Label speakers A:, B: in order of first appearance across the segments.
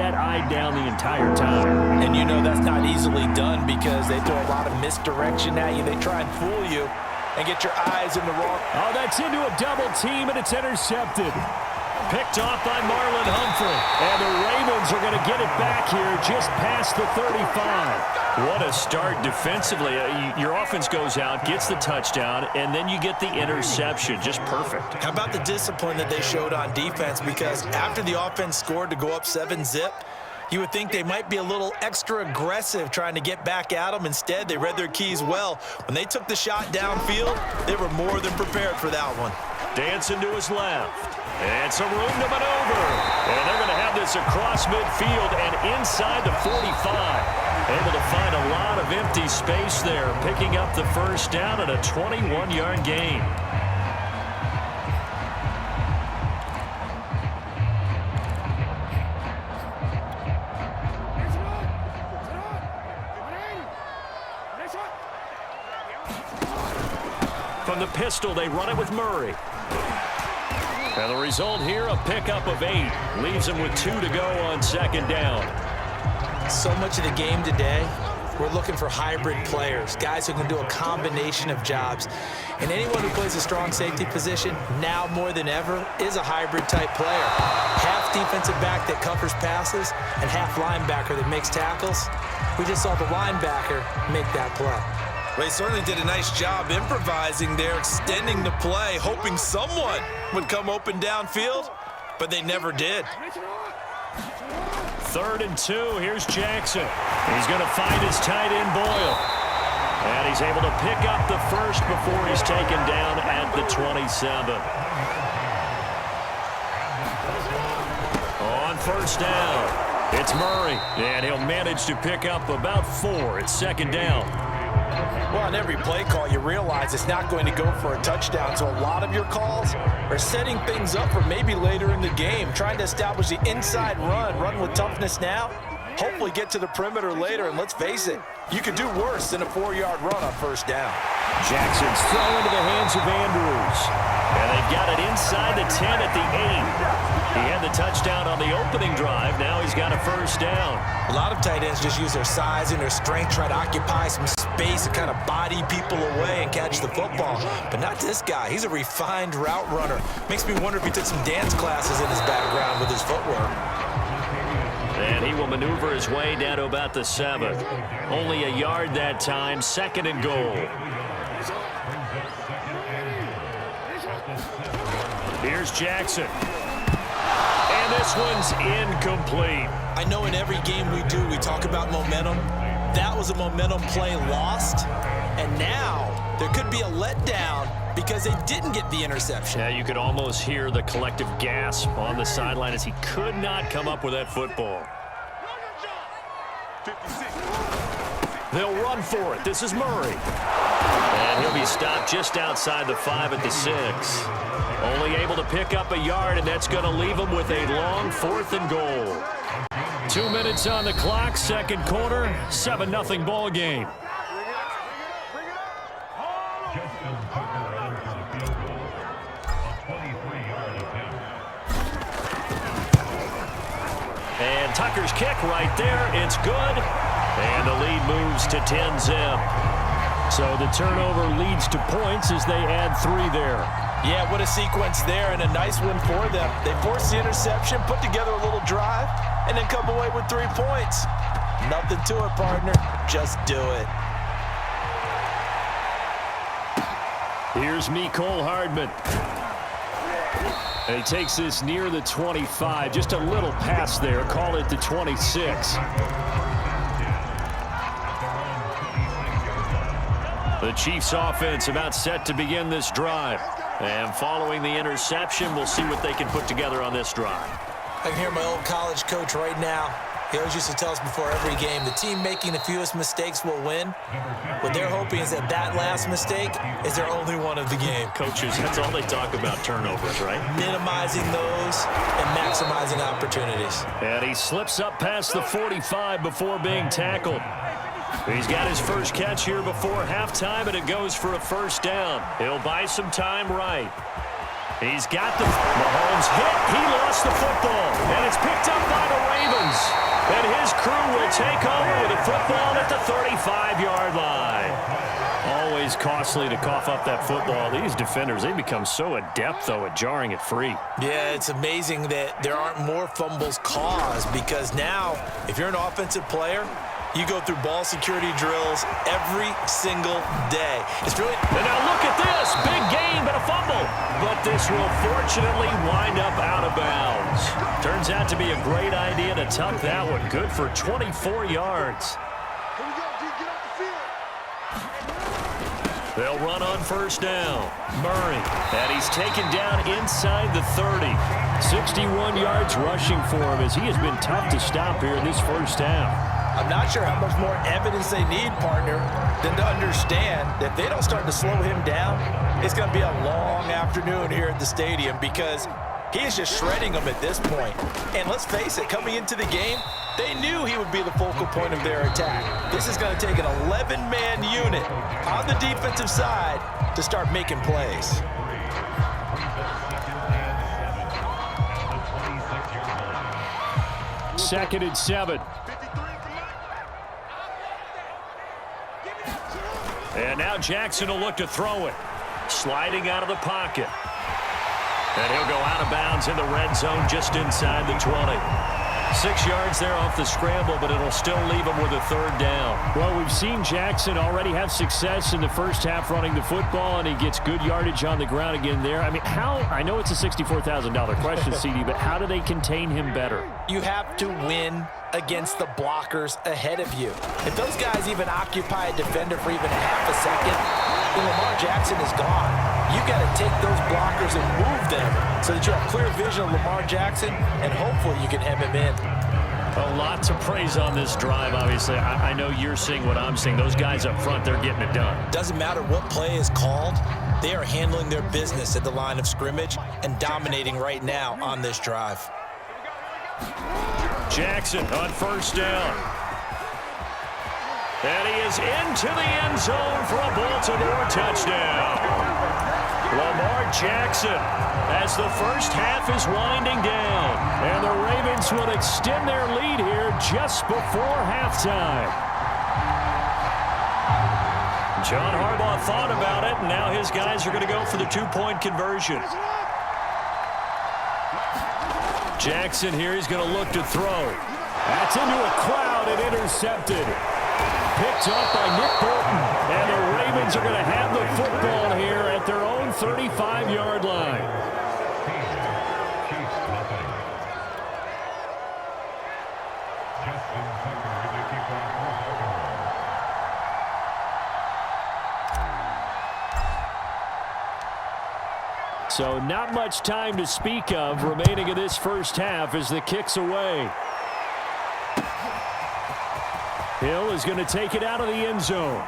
A: that eye down the entire time.
B: And you know that's not easily done because they throw a lot of misdirection at you. They try and fool you and get your eyes in the wrong.
A: Oh, that's into a double team, and it's intercepted. Picked off by Marlon Humphrey. And the Ravens are going to get it back here just past the 35. What a start defensively. Your offense goes out, gets the touchdown, and then you get the interception. Just perfect.
B: How about the discipline that they showed on defense? Because after the offense scored to go up 7-zip, you would think they might be a little extra aggressive trying to get back at them. Instead, they read their keys well. When they took the shot downfield, they were more than prepared for that one.
A: Dancing to his left. And some room to maneuver. And they're going to have this across midfield and inside the 45. Able to find a lot of empty space there, picking up the first down and a 21-yard gain. From the pistol, they run it with Murray. And the result here, a pickup of 8. Leaves them with 2 to go on second down.
B: So much of the game today, we're looking for hybrid players, guys who can do a combination of jobs. And anyone who plays a strong safety position, now more than ever, is a hybrid-type player. Half defensive back that covers passes and half linebacker that makes tackles. We just saw the linebacker make that play. Well, he certainly did a nice job improvising there, extending the play, hoping someone would come open downfield, but they never did.
A: 3rd and 2. Here's Jackson. He's going to find his tight end, Boyle. And he's able to pick up the first before he's taken down at the 27. On first down, it's Murray. And he'll manage to pick up about 4. It's second down.
B: Well, on every play call, you realize it's not going to go for a touchdown. So a lot of your calls are setting things up for maybe later in the game, trying to establish the inside run with toughness now, hopefully get to the perimeter later. And let's face it, you could do worse than a 4-yard run on first down.
A: Jackson's throw into the hands of Andrews. And they've got it inside the 10 at the 8. He had the touchdown on the opening drive. Now he's got a first down.
B: A lot of tight ends just use their size and their strength, try to occupy some space and kind of body people away and catch the football. But not this guy. He's a refined route runner. Makes me wonder if he took some dance classes in his background with his footwork.
A: And he will maneuver his way down to about the 7. Only a yard that time, 2nd and goal. Here's Jackson. And this one's incomplete.
B: I know in every game we do, we talk about momentum. That was a momentum play lost. And now there could be a letdown because they didn't get the interception.
A: Yeah, you could almost hear the collective gasp on the sideline as he could not come up with that football. They'll run for it. This is Murray. And he'll be stopped just outside the 5 at the 6. Only able to pick up a yard, and that's going to leave him with a long 4th and goal. 2 minutes on the clock, second quarter, 7-0 ball game. And Tucker's kick right there. It's good. And the lead moves to 10-zip. So the turnover leads to points as they add 3 there.
B: Yeah, what a sequence there, and a nice one for them. They force the interception, put together a little drive, and then come away with 3 points. Nothing to it, partner. Just do it.
A: Here's Mecole Hardman. And he takes this near the 25. Just a little pass there. Call it the 26. The Chiefs offense about set to begin this drive. And following the interception, we'll see what they can put together on this drive.
B: I can hear my old college coach right now. He always used to tell us before every game, the team making the fewest mistakes will win. What they're hoping is that that last mistake is their only one of the game.
A: Coaches, that's all they talk about, turnovers, right?
B: Minimizing those and maximizing opportunities.
A: And he slips up past the 45 before being tackled. He's got his first catch here before halftime, and it goes for a first down. He'll buy some time right. He's got the Mahomes hit. He lost the football, and it's picked up by the Ravens. 35-yard line. Always costly to cough up that football. These defenders, they become so adept, though, at jarring it free.
B: Yeah, it's amazing that there aren't more fumbles caused, because now, if you're an offensive player, you go through ball security drills every single day. It's really...
A: And now look at this. Big gain, but a fumble. But this will fortunately wind up out of bounds. Turns out to be a great idea to tuck that one. Good for 24 yards. They'll run on first down. Murray. And he's taken down inside the 30. 61 yards rushing for him, as he has been tough to stop here in this first half.
B: I'm not sure how much more evidence they need, partner, than to understand that they don't start to slow him down. It's going to be a long afternoon here at the stadium, because he is just shredding them at this point. And let's face it, coming into the game, they knew he would be the focal point of their attack. This is going to take an 11-man unit on the defensive side to start making plays.
A: Second and 7. And now Jackson will look to throw it. Sliding out of the pocket. And he'll go out of bounds in the red zone just inside the 20. 6 yards there off the scramble, but it'll still leave him with a third down. Well, we've seen Jackson already have success in the first half running the football, and he gets good yardage on the ground again there. I mean, I know it's a $64,000 question, CD, but how do they contain him better?
B: You have to win against the blockers ahead of you. If those guys even occupy a defender for even half a second, then Lamar Jackson is gone. You've got to take those blockers and move them so that you have clear vision of Lamar Jackson, and hopefully you can hem him in.
A: A lot to praise on this drive, obviously. I know you're seeing what I'm seeing. Those guys up front, they're getting it done.
B: Doesn't matter what play is called. They are handling their business at the line of scrimmage and dominating right now on this drive.
A: Jackson on first down. And he is into the end zone for a Baltimore touchdown. Lamar Jackson, as the first half is winding down. And the Ravens will extend their lead here just before halftime. John Harbaugh thought about it, and now his guys are going to go for the two-point conversion. Jackson here, he's going to look to throw. That's into a crowd and intercepted. Picked up by Nick Bolton. And the Ravens are going to have the football here at their own 35-yard line. So not much time to speak of remaining in this first half as the kick's away. Hill is going to take it out of the end zone.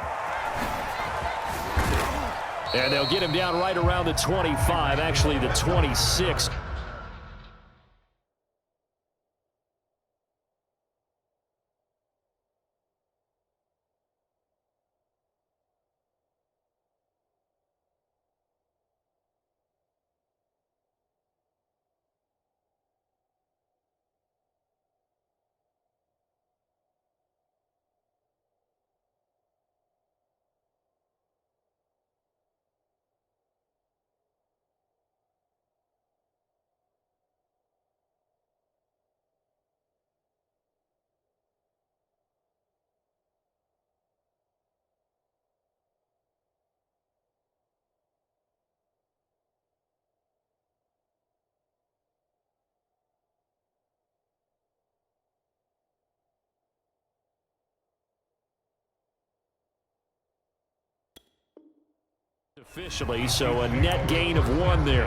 A: And they'll get him down right around the 25, actually the 26. Officially, so a net gain of 1 there.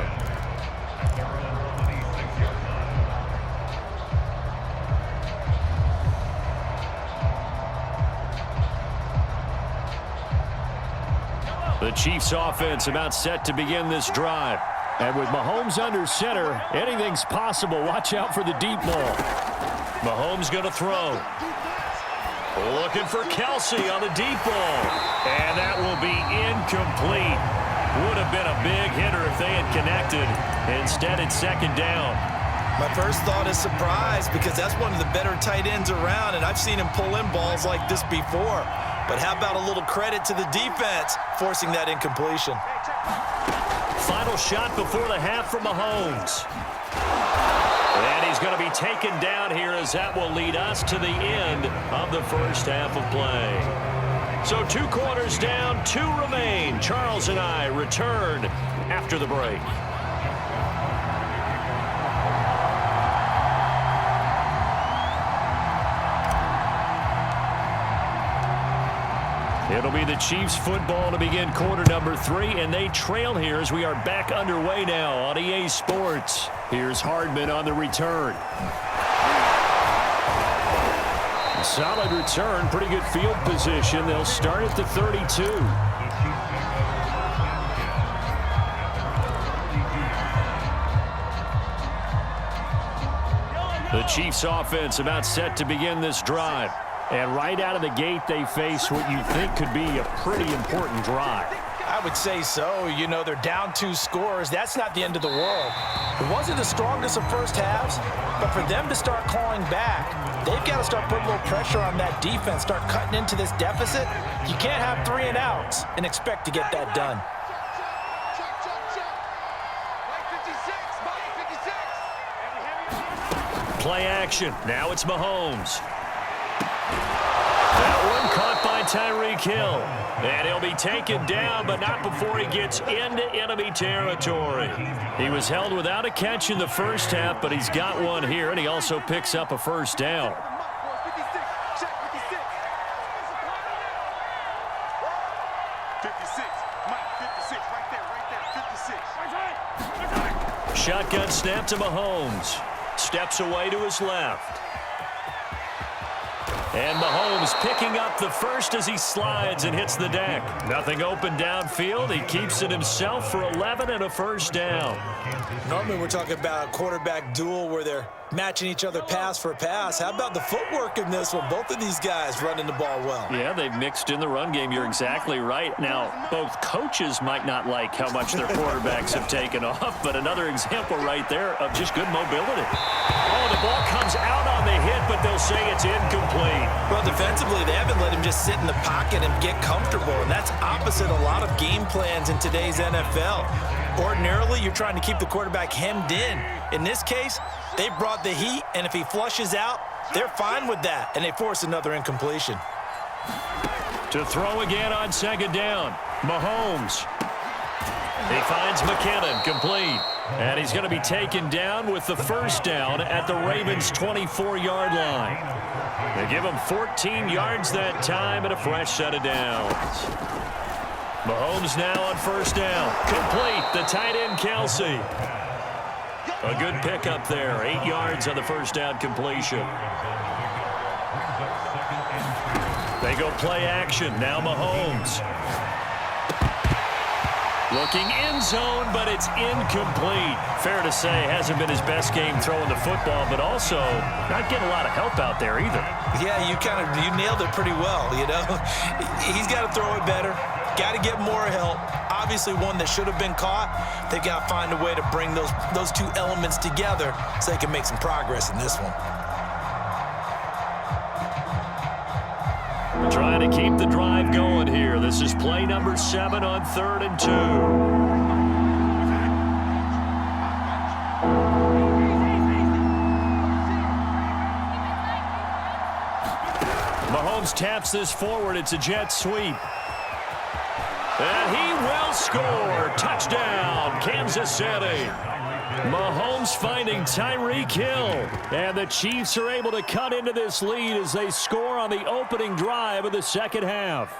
A: The Chiefs offense about set to begin this drive. And with Mahomes under center, anything's possible. Watch out for the deep ball. Mahomes going to throw. Looking for Kelsey on the deep ball. And that will be incomplete. Would have been a big hitter if they had connected. Instead, it's second down.
B: My first thought is surprise, because that's one of the better tight ends around, and I've seen him pull in balls like this before. But how about a little credit to the defense forcing that incompletion?
A: Final shot before the half from Mahomes. And he's going to be taken down here as that will lead us to the end of the first half of play. So 2 quarters down, 2 remain. Charles and I return after the break. It'll be the Chiefs football to begin quarter number 3, and they trail here as we are back underway now on EA Sports. Here's Hardman on the return. Solid return, pretty good field position. They'll start at the 32. The Chiefs offense about set to begin this drive. And right out of the gate, they face what you think could be a pretty important drive.
B: I would say so. You know, they're down 2 scores. That's not the end of the world. It wasn't the strongest of first halves, but for them to start clawing back, they've got to start putting a little pressure on that defense, start cutting into this deficit. You can't have 3 and outs and expect to get that done.
A: Play action. Now it's Mahomes. That one caught by Tyreek Hill. And he'll be taken down, but not before he gets into enemy territory. He was held without a catch in the first half, but he's got one here, and he also picks up a first down. Shotgun snap to Mahomes. Steps away to his left. And Mahomes picking up the first as he slides and hits the deck. Nothing open downfield. He keeps it himself for 11 and a first down.
B: Normally we're talking about a quarterback duel where they're matching each other pass for pass. How about the footwork in this one? Both of these guys running the ball well.
A: Yeah, they've mixed in the run game. You're exactly right. Now, both coaches might not like how much their quarterbacks have taken off, but another example right there of just good mobility. Oh, the ball comes out on the hit, but they'll say it's incomplete.
B: Well, defensively, they haven't let him just sit in the pocket and get comfortable, and that's opposite a lot of game plans in today's NFL. Ordinarily, you're trying to keep the quarterback hemmed in. In this case, they brought the heat, and if he flushes out, they're fine with that, and they force another incompletion.
A: To throw again on second down, Mahomes. He finds McKinnon, complete. And he's going to be taken down with the first down at the Ravens' 24-yard line. They give him 14 yards that time and a fresh set of downs. Mahomes now on first down. Complete, the tight end, Kelsey. A good pickup there, 8 yards on the first down completion. They go play action, now Mahomes. Looking end zone, but it's incomplete. Fair to say, hasn't been his best game throwing the football, but also not getting a lot of help out there either.
B: Yeah, you nailed it pretty well, you know. He's got to throw it better. Got to get more help. Obviously one that should have been caught. They've got to find a way to bring those 2 elements together so they can make some progress in this one.
A: Trying to keep the drive going here. This is play number 7 on 3rd and 2. Mahomes taps this forward. It's a jet sweep. And he will score. Touchdown, Kansas City. Mahomes finding Tyreek Hill. And the Chiefs are able to cut into this lead as they score on the opening drive of the second half.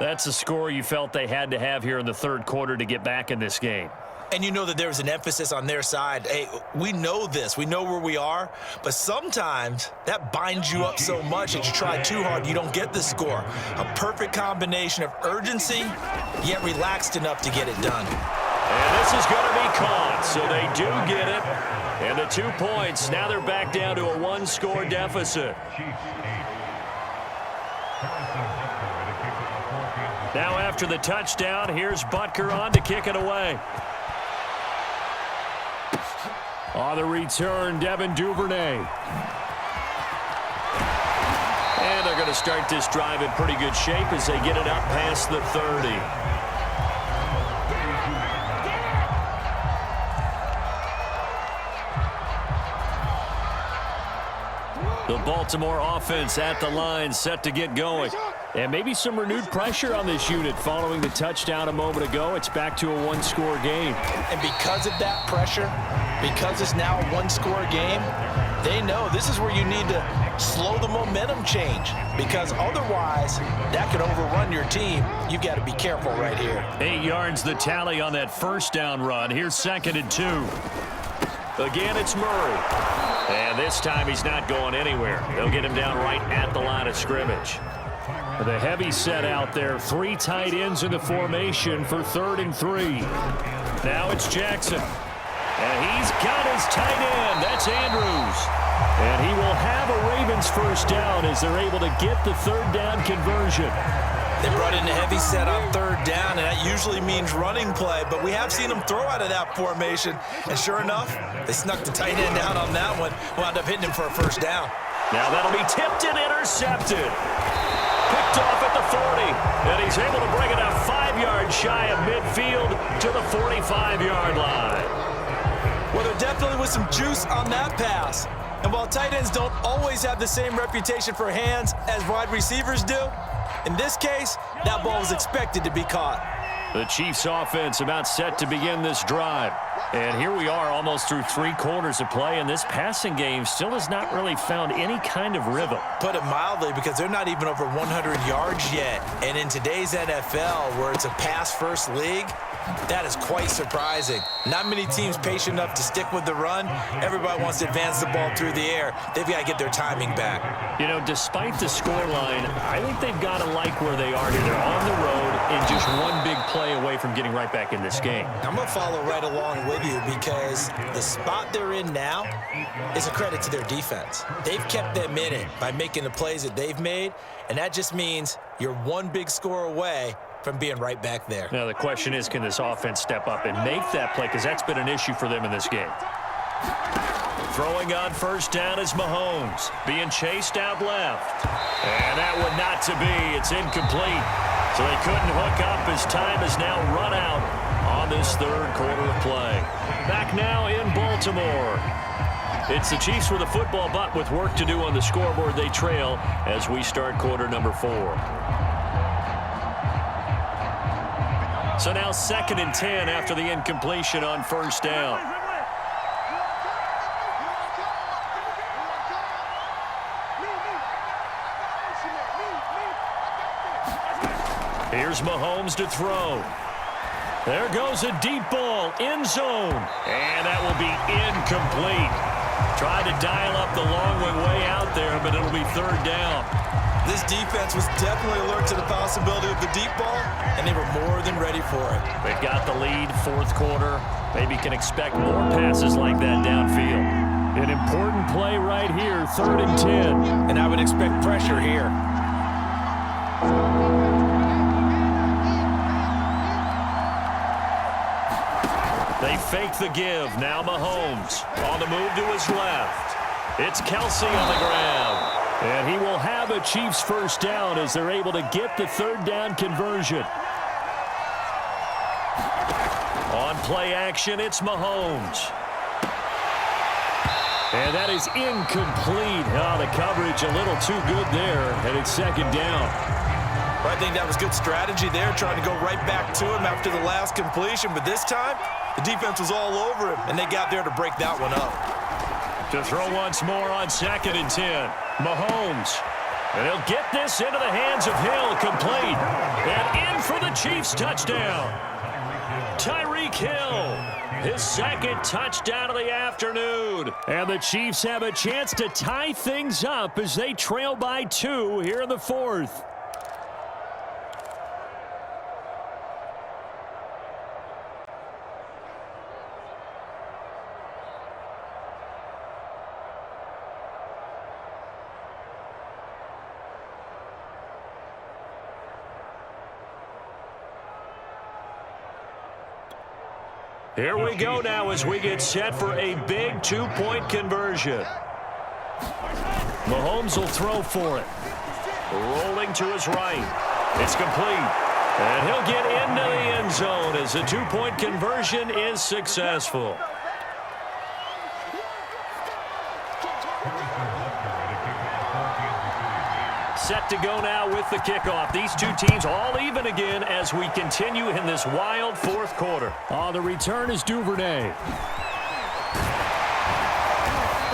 A: That's a score you felt they had to have here in the third quarter to get back in this game.
B: And you know that there was an emphasis on their side. Hey, we know this. We know where we are. But sometimes that binds you up so much that you try too hard, you don't get the score. A perfect combination of urgency, yet relaxed enough to get it done.
A: And this is going to be caught, so they do get it. And the 2 points, now they're back down to a 1-score deficit. Now after the touchdown, here's Butker on to kick it away. On the return, Devin Duvernay. And they're going to to start this drive in pretty good shape as they get it up past the 30. The Baltimore offense at the line, set to get going. And maybe some renewed pressure on this unit following the touchdown a moment ago. It's back to a one-score game.
B: And because of that pressure, because it's now a one-score game, they know this is where you need to slow the momentum change, because otherwise that could overrun your team. You've got to be careful right here.
A: 8 yards the tally on that first down run. Here's 2nd and 2. Again, it's Murray. And this time he's not going anywhere. They'll get him down right at the line of scrimmage. The heavy set out there. 3 tight ends in the formation for 3rd and 3. Now it's Jackson. And he's got his tight end. That's Andrews. And he will have a Ravens first down as they're able to get the 3rd down conversion.
B: They brought in a heavy set on 3rd down, and that usually means running play, but we have seen them throw out of that formation. And sure enough, they snuck the tight end down on that one, wound up hitting him for a first down.
A: Now that'll be tipped and intercepted. Picked off at the 40, and he's able to bring it up 5 yards shy of midfield to the 45-yard line.
B: Well, there definitely was some juice on that pass. And while tight ends don't always have the same reputation for hands as wide receivers do, in this case, that ball was expected to be caught.
A: The Chiefs offense about set to begin this drive. And here we are almost through 3 quarters of play, and this passing game still has not really found any kind of rhythm.
B: Put it mildly, because they're not even over 100 yards yet. And in today's NFL, where it's a pass-first league, that is quite surprising. Not many teams patient enough to stick with the run. Everybody wants to advance the ball through the air. They've got to get their timing back.
A: You know, despite the scoreline, I think they've got to like where they are here. They're on the road and just one big play away from getting right back in this game.
B: I'm going to follow right along with you, because the spot they're in now is a credit to their defense. They've kept them in it by making the plays that they've made, and that just means you're one big score away from being right back there.
A: Now the question is, can this offense step up and make that play, because that's been an issue for them in this game. Throwing on first down is Mahomes, being chased out left. And that one not to be. It's incomplete. So they couldn't hook up as time has now run out on this 3rd quarter of play. Back now in Baltimore. It's the Chiefs with a football, but with work to do on the scoreboard, they trail as we start quarter number 4. So now 2nd and 10 after the incompletion on first down. Here's Mahomes to throw. There goes a deep ball, end zone. And that will be incomplete. Tried to dial up the long way out there, but it'll be 3rd down.
B: This defense was definitely alert to the possibility of the deep ball, and they were more than ready for it.
A: They've got the lead, 4th quarter. Maybe can expect more passes like that downfield. An important play right here, 3rd and 10.
B: And I would expect pressure here.
A: They fake the give. Now Mahomes on the move to his left. It's Kelsey on the grab. And he will have a Chiefs first down as they're able to get the 3rd down conversion. On play action, it's Mahomes. And that is incomplete. Oh, the coverage a little too good there, and it's 2nd down.
B: Well, I think that was good strategy there, trying to go right back to him after the last completion. But this time, the defense was all over him, and they got there to break that one up.
A: To throw once more on 2nd and 10. Mahomes. And he'll get this into the hands of Hill, complete. And in for the Chiefs touchdown. Tyreek Hill, his 2nd touchdown of the afternoon. And the Chiefs have a chance to tie things up as they trail by 2 here in the 4th. Here we go now as we get set for a big 2-point conversion. Mahomes will throw for it. Rolling to his right. It's complete. And he'll get into the end zone as the two-point conversion is successful. Set to go now with the kickoff. These two teams all even again as we continue in this wild fourth quarter.
C: The return is Duvernay.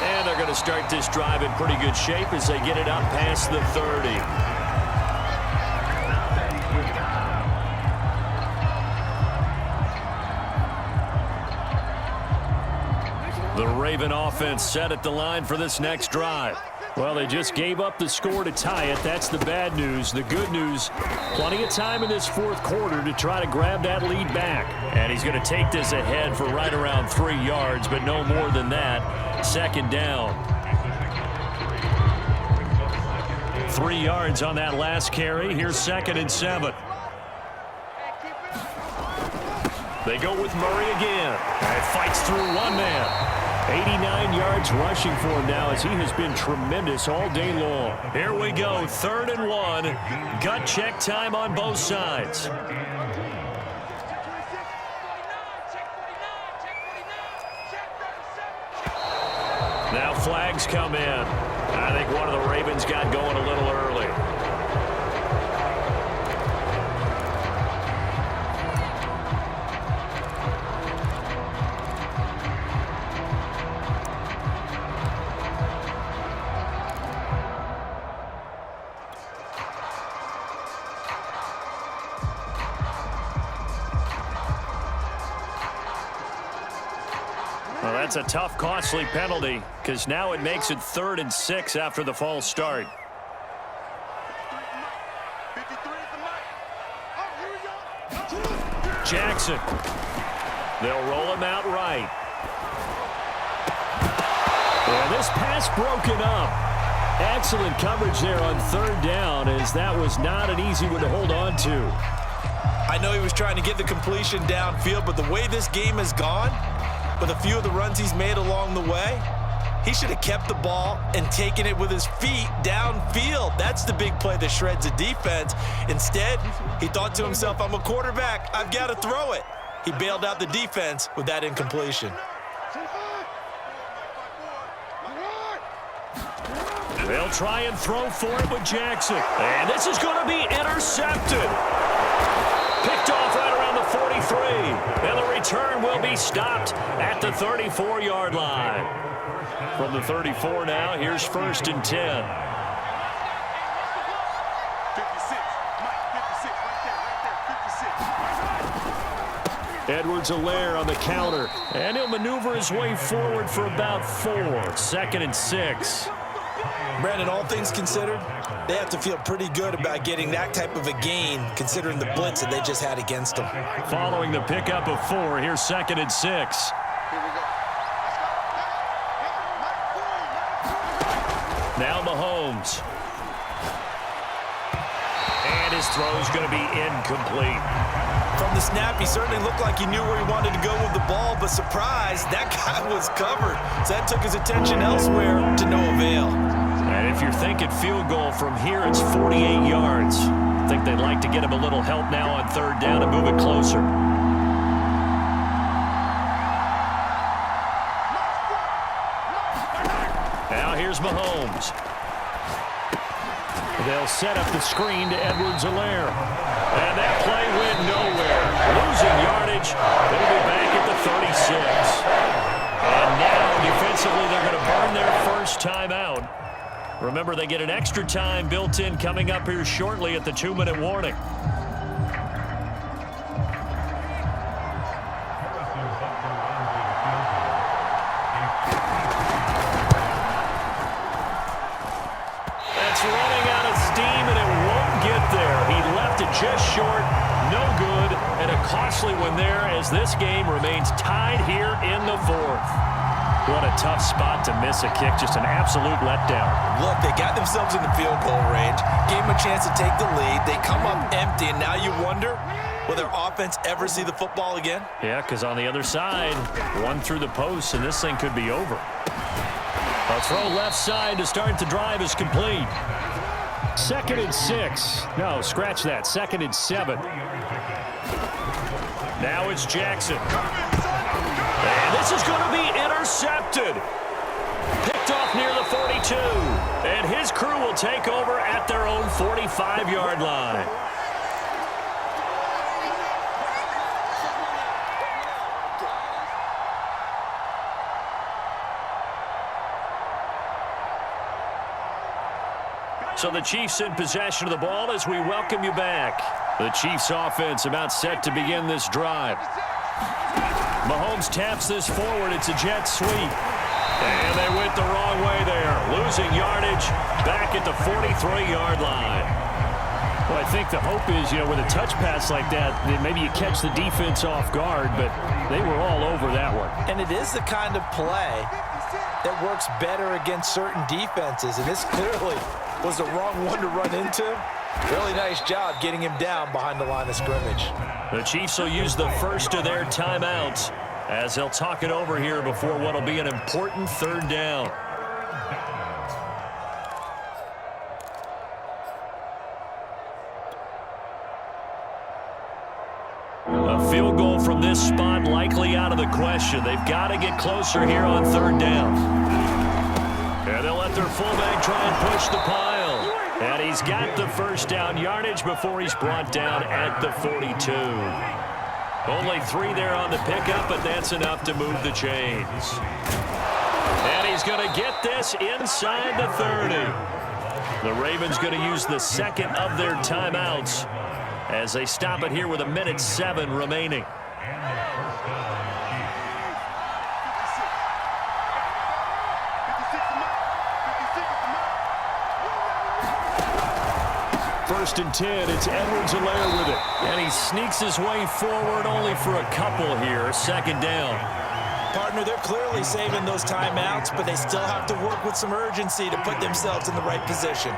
A: And they're going to start this drive in pretty good shape as they get it up past the 30. The Raven offense set at the line for this next drive.
C: Well, they just gave up the score to tie it. That's the bad news. The good news, plenty of time in this fourth quarter to try to grab that lead back.
A: And he's going to take this ahead for right around 3 yards, but no more than that. Second down. 3 yards on that last carry. Here's 2nd and 7. They go with Murray again. And fights through one man.
C: 89 yards rushing for him now as he has been tremendous all day long.
A: Here we go, 3rd and 1. Gut check time on both sides. Now flags come in. I think one of the Ravens got going a little early. Well, that's a tough, costly penalty because now it makes it 3rd and 6 after the false start. Jackson. They'll roll him out right.
C: And this pass broken up. Excellent coverage there on 3rd down as that was not an easy one to hold on to.
B: I know he was trying to get the completion downfield, but the way this game has gone, with a few of the runs he's made along the way, he should have kept the ball and taken it with his feet downfield. That's the big play that shreds the defense. Instead, he thought to himself, I'm a quarterback, I've got to throw it. He bailed out the defense with that incompletion.
A: They'll try and throw for it with Jackson. And this is going to be intercepted. Picked off right around the 43. And the return will be stopped at the 34-yard line. From the 34 now, here's 1st and 10.
B: 56.
C: Edwards-Helaire on the counter.
A: And he'll maneuver his way forward for about 4. 2nd and 6.
B: Brandon, all things considered, they have to feel pretty good about getting that type of a gain, considering the blitz that they just had against them.
A: Following the pickup of 4, here's 2nd and 6. Now Mahomes. And his throw's going to be incomplete.
B: From the snap, he certainly looked like he knew where he wanted to go with the ball, but surprise, that guy was covered. So that took his attention elsewhere to no avail.
A: And if you're thinking field goal from here, it's 48 yards. I think they'd like to get him a little help now on 3rd down and move it closer. Now here's Mahomes.
C: They'll set up the screen to Edwards-Helaire.
A: And that play went nowhere. Losing yardage. It'll be back at the 36. And now defensively they're going to burn their first time out. Remember, they get an extra time built in coming up here shortly at the 2-minute warning. That's running out of steam, and it won't get there. He left it just short, no good, and a costly one there as this game remains tied here in the 4th. What a tough spot to miss a kick. Just an absolute letdown.
B: Look, they got themselves in the field goal range, gave them a chance to take the lead. They come up empty, and now you wonder, will their offense ever see the football again?
A: Yeah, because on the other side, one through the post, and this thing could be over. A throw left side to start the drive is complete.
C: 2nd and 6. No, scratch that. 2nd and 7.
A: Now it's Jackson. And this is going to be intercepted. Picked off near the 42. And his crew will take over at their own 45-yard line. So the Chiefs in possession of the ball as we welcome you back. The Chiefs offense about set to begin this drive. Mahomes taps this forward. It's a jet sweep. And they went the wrong way there. Losing yardage back at the 43-yard line.
C: Well, I think the hope is, with a touch pass like that, maybe you catch the defense off guard, but they were all over that one.
B: And it is the kind of play that works better against certain defenses. And this clearly was the wrong one to run into. Really nice job getting him down behind the line of scrimmage.
A: The Chiefs will use the first of their timeouts as they'll talk it over here before what will be an important 3rd down. A field goal from this spot likely out of the question. They've got to get closer here on 3rd down. And they'll let their fullback try and push the pile. And he's got the first down yardage before he's brought down at the 42. Only 3 there on the pickup, but that's enough to move the chains. And he's going to get this inside the 30. The Ravens going to use the second of their timeouts as they stop it here with 1:07 remaining.
C: First and 10, it's Edwards-Helaire with it.
A: And he sneaks his way forward only for a couple here. 2nd down.
B: Partner, they're clearly saving those timeouts, but they still have to work with some urgency to put themselves in the right position.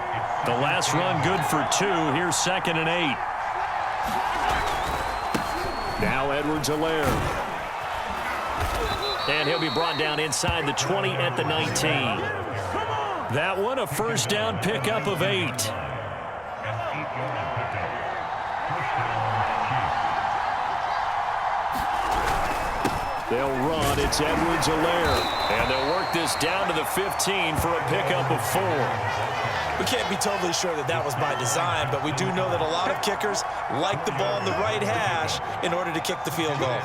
A: The last run good for 2. Here's 2nd and 8.
C: Now Edwards-Helaire.
A: And he'll be brought down inside the 20 at the 19. That one a first down pickup of 8.
C: They'll run. It's Edwards-Helaire.
A: And they'll work this down to the 15 for a pickup of 4.
B: We can't be totally sure that that was by design, but we do know that a lot of kickers like the ball in the right hash in order to kick the field goal.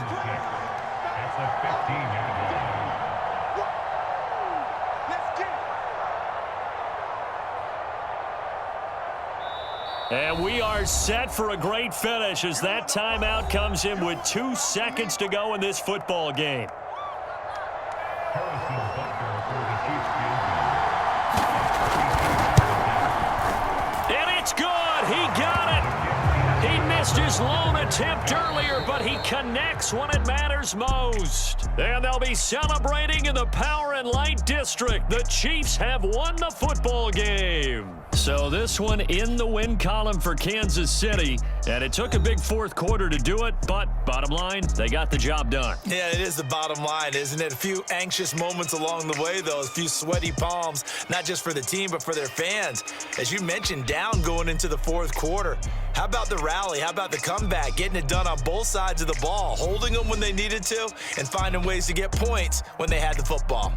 A: And we are set for a great finish as that timeout comes in with 2 seconds to go in this football game. And it's good. He got it. He missed his lone attempt earlier, but he connects when it matters most. And they'll be celebrating in the Power and Light District. The Chiefs have won the football game. So this one in the win column for Kansas City. And it took a big 4th quarter to do it, but bottom line, they got the job done.
B: Yeah, it is the bottom line, isn't it? A few anxious moments along the way, though. A few sweaty palms, not just for the team, but for their fans. As you mentioned, down going into the 4th quarter. How about the rally? How about the comeback? Getting it done on both sides of the ball, holding them when they needed to, and finding ways to get points when they had the football.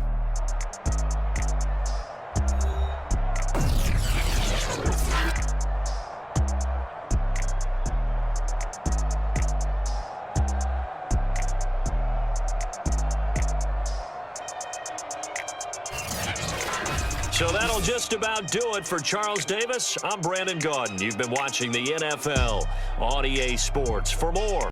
A: So that'll just about do it for Charles Davis. I'm Brandon Gaudin. You've been watching the NFL on EA Sports. For more